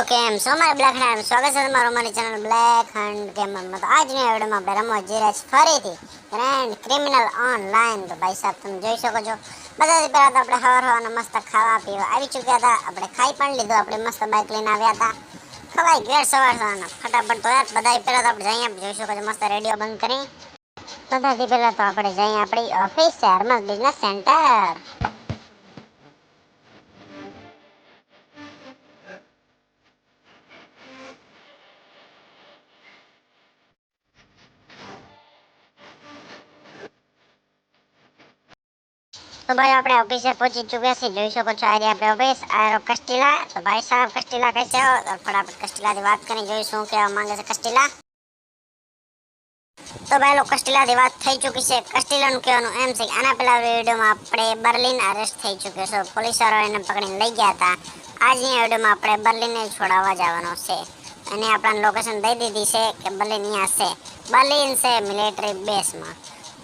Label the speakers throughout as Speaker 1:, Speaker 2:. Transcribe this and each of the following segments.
Speaker 1: તો કેમ છો મારા બ્લેક હંડ સ્વાગત છે તમારું મારી ચેનલ બ્લેક હંડ ગેમરમાં। તો આજની વિડીયોમાં આપણે રમવા જઈ રહ્યા છીએ ફરીથી ગ્રેન્ડ ક્રિમિનલ ઓનલાઈન। તો ભાઈ સાહેબ તમે જોઈ શકો છો બધાથી પહેલાં તો આપણે હવારના મસ્ત ખાવા પીવા આવી ચૂક્યા હતા। આપણે ખાઈ પણ લીધું, આપણે મસ્ત બાઇક લઈને આવ્યા હતા, ખવાઈ ગયા સવારના ફટાફટ। તો યાર બધાથી પહેલાં તો આપણે જઈએ જોઈ શકો છો મસ્ત રેડિયો બંધ કરી બધાથી પહેલાં તો આપણે જઈએ આપણી ઓફિસ શહેરમાં બિઝનેસ સેન્ટર। तो भाई આપણે ઓફિસે પહોંચી ચૂક્યા છીએ, જોઈ શકો છો આજે આપણે ઓફિસ આરો કસ્ટીલા। તો ભાઈ સાહેબ કસ્ટીલા કહે છે તો ફટાફટ કસ્ટીલાથી વાત કરી જોઈ શું કહેવા માંગે છે કસ્ટીલા। તો ભાઈ લોકો કસ્ટીલાથી વાત થઈ ચૂકી છે। કસ્ટીલાનું કહેવાનું એમ છે કે આના પહેલા વિડીયોમાં આપણે બર્લિન અરેસ્ટ થઈ ચૂક્યો છે, પોલીસવાળાએ એને પકડીને લઈ ગયા હતા। આજની વિડીયોમાં આપણે બર્લિનને છોડાવવા જવાનો છે અને આપણને લોકેશન દઈ દીધી છે કે બર્લિન અહીંયા છે, બર્લિન છે મિલિટરી બેઝમાં।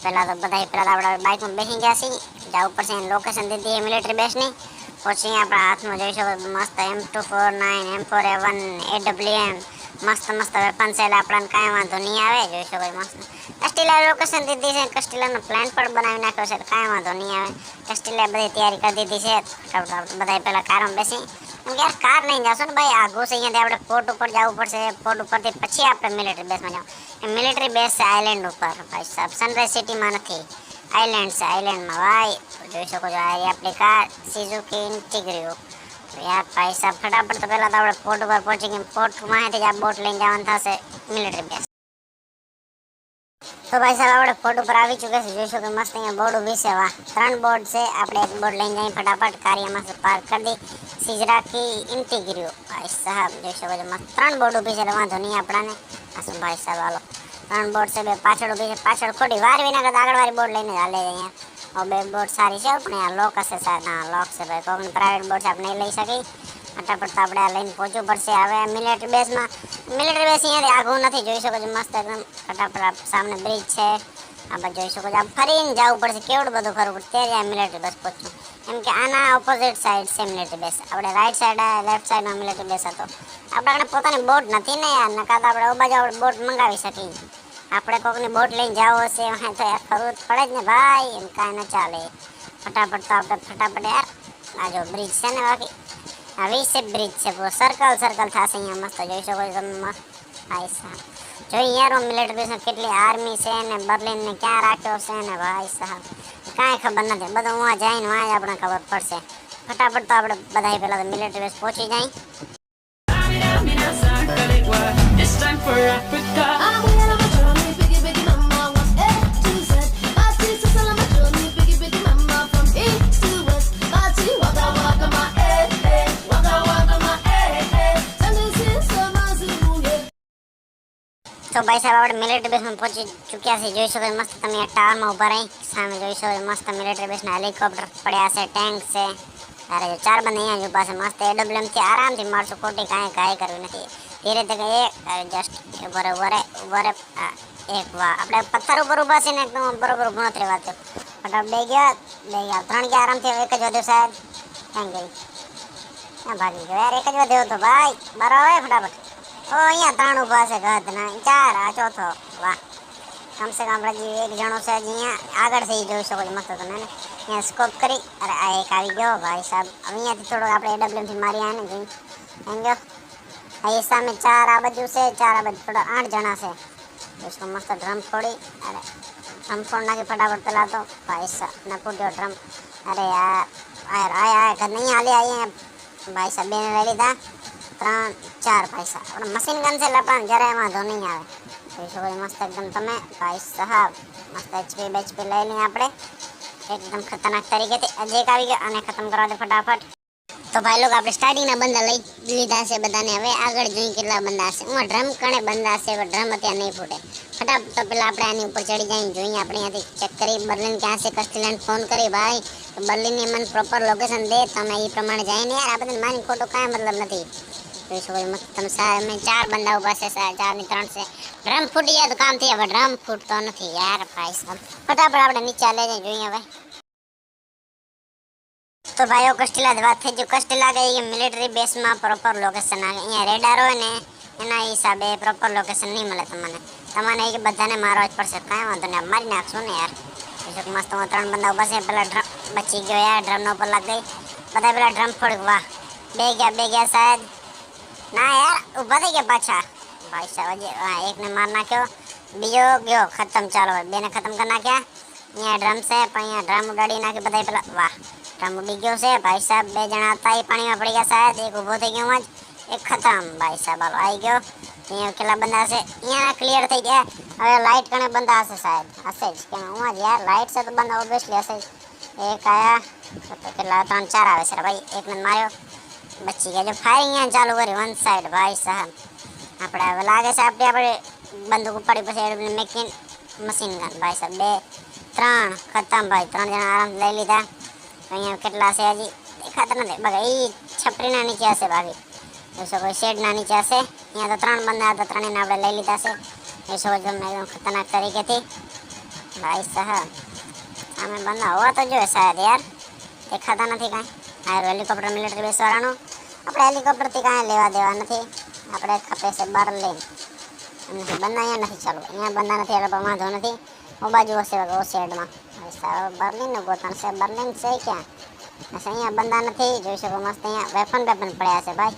Speaker 1: પહેલાં તો બધા પહેલાં આપણે બાઇકમાં બેસી ગયા છીએ, જવું પડશે એની લોકેશન દીધી છે મિલિટરી બેઝની। પછી આપણા હાથમાં જોઈ શકો મસ્ત M249 M4A1 AWM મસ્ત મસ્ત વેપન છે, એટલે આપણને કાંઈ વાંધો નહીં આવે। જોઈ શકો મસ્ત કસ્ટીલા લોકેશન દીધી છે, કસ્ટીલાનો પ્લાન પણ બનાવી નાખ્યો છે, કાંઈ વાંધો નહીં આવે। કસ્ટીલાએ બધી તૈયારી કરી દીધી છે। બધા પહેલાં કારમાં બેસી કેમ કે યાર કાર નહીં જશો ને ભાઈ આઘું છે, અહીંયાથી આપણે પોર્ટ ઉપર જવું પડશે, પોર્ટ ઉપરથી પછી આપણે મિલિટરી બેઝમાં જવું। મિલિટરી બેઝ છે આઇલેન્ડ ઉપર ભાઈ સાહેબ, સનરાઈઝ સિટીમાં નથી, આઇલેન્ડ છે, આઇલેન્ડમાં ભાઈ। જોઈ શકો છો આ આપણી કાર સુઝુકી ઇન્ટિગ્રિયો। તો યાર ભાઈ સાહેબ ફટાફટ તો પહેલાં તો આપણે પોર્ટ ઉપર પહોંચી ગયા, પોર્ટમાંથી જ આ બોટ લઈને જવાનું થશે મિલિટરી બેઝ। તો ભાઈ સાહેબ આપણે પોર્ટ ઉપર આવી ચૂક્યા છે, જોઈ શકો મસ્ત અહીંયા બોર્ડ ઊભી છે, વાહ 3 બોર્ડ છે। આપણે એક બોર્ડ લઈને જઈએ ફટાફટ, કારિયામાં પાર્ક કરી દઈ સિઝરાકી ઇન્ટિગ્રિયો ભાઈ સાહેબ। જોઈ શકો છો મસ્ત 3 બોર્ડ ઊભી છે, એટલે વાંધો નહીં આપણને આશું ભાઈ સાહેબ। હાલો 3 બોર્ડ છે, બે પાછળ ઊભી છે, પાછળ ખોટી વાર વિના કરતા આગળવાળી બોર્ડ લઈને હાલે અહીંયા। બે બોર્ડ સારી છે પણ આ લોક હશે સાહેબ, હા લોક છે ભાઈ, કોઈની પ્રાઇવેટ બોર્ડ છે આપણે નહીં લઈ શકીએ। ફટાફટ તો આપણે આ લઈને પહોંચવું પડશે હવે મિલિટરી બેઝમાં। મિલિટરી બેઝ અહીંયાથી આઘું નથી, જોઈ શકો છો મસ્ત એકદમ ફટાફટ સામે બ્રિજ છે, આપણે જોઈ શકો છો ફરીને જવું પડશે, કેવડું બધું ફરવું પડશે ત્યારે આ મિલિટરી બેઝ પહોંચવું। એમ કે આના ઓપોઝિટ સાઈડ છે મિલિટરી બેઝ, આપણે રાઈટ સાઈડ લેફ્ટ સાઈડમાં મિલિટરી બેઝ હતો। આપણે પોતાની બોટ નથી ને યાર, નકા તો આપણે બાજુ આપણે બોટ મંગાવી શકીએ। આપણે કોકની બોટ લઈને જાવ હશે તો યાર ફરવું જ પડે જ ને ભાઈ, એમ કાંઈ ન ચાલે। ફટાફટ તો આપણે ફટાફટ યાર આ જો બ્રિજ છે ને, બાકી આ વીસે બ્રિજ છે, પૂરો સર્કલ સર્કલ થશે અહીંયા મસ્ત, જોઈ શકો છો તમે ભાઈ સાહેબ। જોઈ યાર મિલિટરી બેઝમાં કેટલી આર્મી છે ને બર્લિનને ક્યાં રાખ્યો છે ને ભાઈ સાહેબ, કાંઈ ખબર નથી, બધું વાં જઈને વાં જ આપણને ખબર પડશે। ફટાફટ તો આપણે બધા પહેલાં તો મિલિટરી બેઝ પહોંચી જાય। તો ભાઈ સાહેબ આપણે મિલિટરી બેઝમાં પહોંચી ચૂક્યા છે, જોઈ શકો મસ્ત તમે આ ટાવરમાં ઊભા રહી સામે જોઈ શકો મસ્ત મિલિટરી બેઝના હેલિકોપ્ટર પડ્યા છે, ટેન્ક છે, અરે 4 બંધ અહીંયા જ ઊભા છે મસ્ત AWMથી આરામથી મારશું, ખોટી કાંઈ કાંઈ કરવી નથી, ધીરે ધીરે એક જસ્ટ ઉભો રે એક વાહ આપણે પથ્થર ઉપર ઊભા છે ને એકદમ બરોબર ઊભો નથી રહેવાતો। ફટાફટ બે ગયા 3 ગયા આરામથી, એક જ વધ્યો સાહેબ, થેન્ક યુ ક્યાં ભાગી ગયો યાર, એક જ વધ્યો હતો ભાઈ, બરાબર ફટાફટ। ઓ અહીંયા 3 ઊભા છે, ગધ ના 4 આ ચોથો, વાહ કમસે કમ આપણે એક જણો છે અહીંયા આગળથી જોઈ શકો છો મસ્ત તમે ને અહીંયા સ્કોપ કરી, અરે આ એક આવી ગયો ભાઈ સાહેબ। અહીંયાથી થોડોક આપણે AWMથી મારી આવે ને જોઈ થેન્ક અહીં સામે 4 આ બાજુ છે, 4 આ બાજુ થોડા 8 જણા છે, इसको मस्त ड्रम फोड़ी, अरे ड्रम फोड़ना के फटाफट चला तो भाई साहब न फूट ड्रम, अरे यार आया घर नहीं आले आए भाई साहब बेने ले लीधा 3 4 भाई साहब मशीन गन से लपन जरा वांधो नहीं आवे। तो मस्त एकदम तमे भाई साहब मस्त HP बेचपी लई ली આપણે एकदम खतरनाक तरीके अजय આવી ગયો અને ખતમ કરવા દે ફટાફટ। તો ભાઈ લોકો આપણે સ્ટાર્ટિંગના બંદા લઈ લીધા છે બધાને, હવે આગળ જોઈ કેટલા બંદા હશે, હું ડ્રમ કણે બંદા હશે, ડ્રમ અત્યારે નહીં ફૂટે। ફટાફટ તો પેલા આપણે આની ઉપર ચડી જઈને જોઈએ, આપણે અહીંયાથી ચેક કરી બર્લિન ક્યાં છે, કસ્ટીલાને ફોન કરી ભાઈ તો બર્લિનની મને પ્રોપર લોકેશન દે, તમે એ પ્રમાણે જઈને યાર આ બધાને મારી ખોટો કાંઈ મતલબ નથી। જોઈ શકો મસ્ત તમે સામે 4 બંદા ઊભા છે, 4 ની 3 છે, ડ્રમ ફૂટી જાય તો કામ થઈ જાય, ડ્રમ ફૂટતો નથી યાર ભાઈ સાહેબ। ફટાફટ આપણે નીચે લઈ જઈને જોઈએ હવે તો ભાઈઓ કસ્ટેલા જ વાત થઈ જો કસ્ટેલા કે એ મિલિટરી બેસમાં પ્રોપર લોકેશન આવે અહીંયા રેડાર હોય ને એના હિસાબે પ્રોપર લોકેશન નહીં મળે તમને એ કે બધાને મારવા જ પડશે કાંઈ વાંધો નહીં મારી નાખશું ને યાર બીજું મસ્ત હું 3 બંદા ઉભા છે પેલા ડ્રમ બચી ગયો યાર ડ્રમનો ઉપર લાગ ગઈ બધા પેલા ડ્રમ ફોડ વાહ બે ગયા શાયદ ના યાર ઊભા થઈ ગયા પાછા ભાઈ સાહેબ હા એકને માર નાખ્યો બીજો ગયો ખતમ ચાલો બેને ખતમ કરી નાખ્યા અહીંયા ડ્રમ છે પણ અહીંયા ડ્રમ ઉડાડી નાખી બધા પેલા વાહ ડ્રમ ઉડી ગયો છે ભાઈ સાહેબ 2 જણા હતા એ પાણીમાં પડી ગયા શાયદ એક ઊભો થઈ ગયો જ એક ખતમ ભાઈ સાહેબ હાલો આવી ગયો અહીંયા કેટલા બંદા છે અહીંયા ક્લિયર થઈ ગયા હવે લાઇટ કણે બંદા હશે શાયદ હશે જ કેમ હું જ યાર લાઇટ છે તો બંદા ઓબ્વિયસલી હશે જ એક આયા તો કેટલા 3-4 આવે છે ભાઈ એકને માર્યો બચી ગયા જો ફાયરિંગ અહીંયા ચાલુ કરી વન સાઈડ ભાઈ સાહેબ આપણે હવે લાગે છે આપણે બંદૂક ઉપાડી પછી મેકિન મશીન ગન ભાઈ સાહેબ 2 3 ખતમ ભાઈ 3 જણા આરામ લઈ લીધા અહીંયા કેટલા છે હજી દેખાતા નથી બગા એ છપરીના નીચે હશે ભાઈ એ કોઈ શેડના નીચે હશે અહીંયા તો 3 બંદા હતા 3 ને આપણે લઈ લીધા છે એ સમજ તમને એકદમ ખતરનાક તરીકેથી ભાઈ સાહેબ સામે બંદા હોવા તો જોઈએ શાયદ યાર દેખાતા નથી કાંઈ હા હેલિકોપ્ટર મિલિટરી બેસવાળાનું આપણે હેલિકોપ્ટરથી કાંઈ લેવા દેવા નથી આપણે ખપે છે બર્લિન નથી બંદા અહીંયા નથી ચાલુ અહીંયા બંદા નથી એટલે વાંધો નથી હું બાજુ હશે ઓ શેડમાં બર્લિનનું ગોતણ છે બર્લિન છે ક્યાં હશે અહીંયા બંદા નથી જોઈ શકો મસ્ત અહીંયા વેપન પડ્યા છે ભાઈ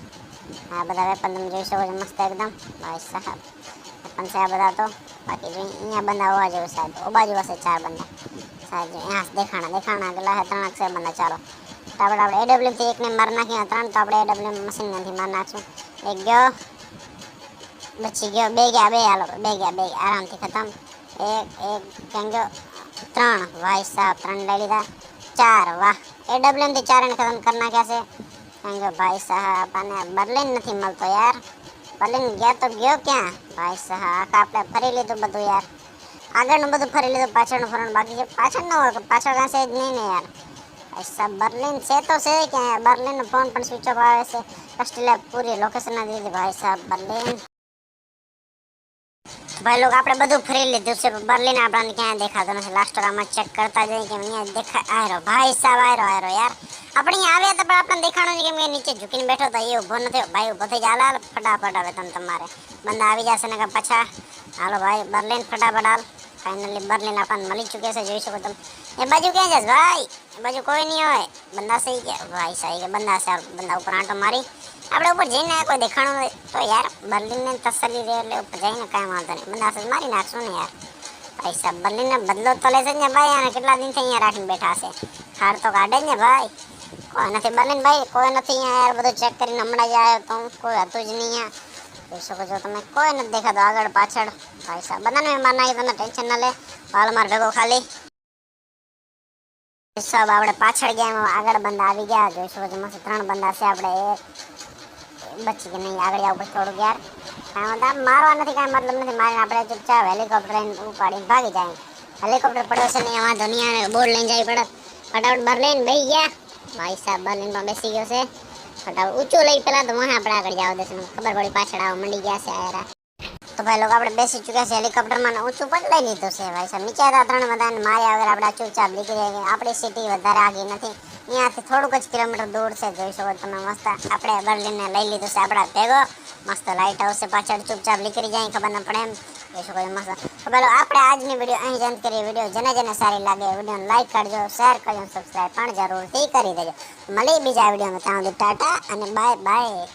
Speaker 1: હા બધા વેપન તમે જોઈ શકો છો મસ્ત એકદમ ભાઈ સાહેબ વેપન છે આ બધા તો બાકી જો અહીંયા બંદા હોવા જેવું સાહેબ ઓ બાજુ હશે 4 બંદા સાહેબ અહીંયા દેખાણા કેટલા છે 3 છે બંદા ચાલો તો આપણે એડબ્લ્યુથી એકને મારી નાખ્યા 3 તો આપણે એડબ્લ્યુ મશીન ગનથી મારી નાખશું એક ગયો બચી ગયો 2 ગયા 2 હાલો 2 ગયા આરામથી ખતમ એક ક્યાં ગયો 3 ભાઈ સાહેબ 3 લઈ લીધા 4 વાહ એડબ્લ્યુથી 4 ને ખતમ કરી નાખ્યા છે ક્યાં ગયો ભાઈ સાહેબ અને બર્લિન નથી મળતો યાર બર્લિન ગયા તો ગયો ક્યાં ભાઈ સાહેબ આપણે ફરી લીધું બધું યાર આગળનું બધું ફરી લીધું પાછળનું ફરવાનું બાકી છે પાછળ ન હોય પાછળ કાંઈ છે જ નહીં ને યાર ભાઈ સાહેબ બર્લિન છે તો છે ક્યાં બર્લિનનો ફોન પણ સ્વિચ ઓફ આવે છે કસ્ટેલા પૂરી લોકેશન ના દીધી ભાઈ સાહેબ બર્લિન ભાઈ લોકો આપણે બધું ફરી લીધું છે બર્લિન આપણને ક્યાંય દેખાતો નથી લાસ્ટ આમાં ચેક કરતા જઈએ કે અહીંયા દેખાય આયરો ભાઈ સાહેબ આયરો યાર આપણે અહીંયા આવ્યા હતા પણ આપણને દેખાણું નહીં કેમ કે નીચે ઝૂકીને બેઠો હતો એ ઊભો નથી ભાઈ ઊભો થઈ જાય હાલ ફટાફટ હવે તમારે બંદા આવી જશે ને કે પાછા હાલો ભાઈ બર્લિન ફટાફટ હાલ ફાઇનલી બર્લિન આપણને મળી ચૂક્યા છે જોઈ શકો તમે એ બાજુ ક્યાં જશે ભાઈ એ બાજુ કોઈ નહીં હોય બંદા સહી ગયા ભાઈ સહી ગયા બંદા છે બંદા ઉપર આંટો મારી આપણે ઉપર જઈને કોઈ દેખાણું હોય તો યાર બર્લિનને તસલ્લી રહે એટલે ઉપર જઈને કાંઈ વાંધો નહીં બંદા છે મારી નાખશું ને યાર ભાઈ સાહેબ બર્લિનને બદલો તો લે છે ને ભાઈ અને કેટલા દિનથી અહીંયા રાખીને બેઠા છે ખાર તો કાઢે જ ને ભાઈ કોઈ નથી બર્લિન ભાઈ કોઈ નથી અહીંયા યાર બધું ચેક કરીને હમણાં જ આવ્યો તો કોઈ હતું જ નહીં અહીંયા જોઈ શકો છો તમે કોઈ નથી દેખાતો આગળ પાછળ ભાઈ સાહેબ બધાને માર નાખી તમે ટેન્શન ના લે હાલ માર ભેગો ખાલી સાહેબ આપણે પાછળ ગયા એમાં આગળ બંદા આવી ગયા જોઈ શકો છો મસ્ત 3 બંદા છે આપણે એક બચી કે નહીં આગળ આવું થોડુંક યાર કાંઈ વાંધો મારવા નથી કાંઈ મતલબ નથી મારીને આપણે ચૂપચાપ હેલિકોપ્ટર ઉપાડીને ભાગી જાય હેલિકોપ્ટર પડ્યો છે ને વાંધો નહીં આવે બોર્ડ લઈને જાય પડે ફટાફટ બર્લિન બેસી ગયા ભાઈ સાહેબ બર્લિનમાં બેસી ગયો છે ફટાફટ ઊંચું લઈ પેલા તો વहाँ આપણે આગળ જાવ દેશે ખબર પડી પાછળ આવવા મંડી ગયા છે આયરા તો ભાઈ લોકો આપણે બેસી ચૂક્યા છે હેલિકોપ્ટરમાં ઊંચું પણ લઈ લીધું છે ભાઈ સાહેબ નીચે હતા 3 બધાને માર્યા વગર આપણે ચૂપચાપ નીકળી ગયા આપણી સિટી વધારે આગી નથી અહીંયાથી થોડુંક જ કિલોમીટર દૂર છે જોઈ શકો તમે મસ્ત આપણે બર્લિનને લઈ લીધું છે આપણા ભેગો મસ્ત લાઇટ હાઉસ છે પાછળ ચૂપચાપ નીકળી જાય ખબર ન પડે એમ જોઈ શકો મસ્ત તો ભાઈ આપણે આજની વિડીયો અહીં જ અંત કરીએ વિડીયો જેને સારી લાગે વિડીયોને લાઈક કરજો શેર કરજો સબસ્ક્રાઈબ પણ જરૂરથી કરી દેજો મળી બીજા વિડીયોમાં ત્યાં સુધી ટાટા અને બાય બાય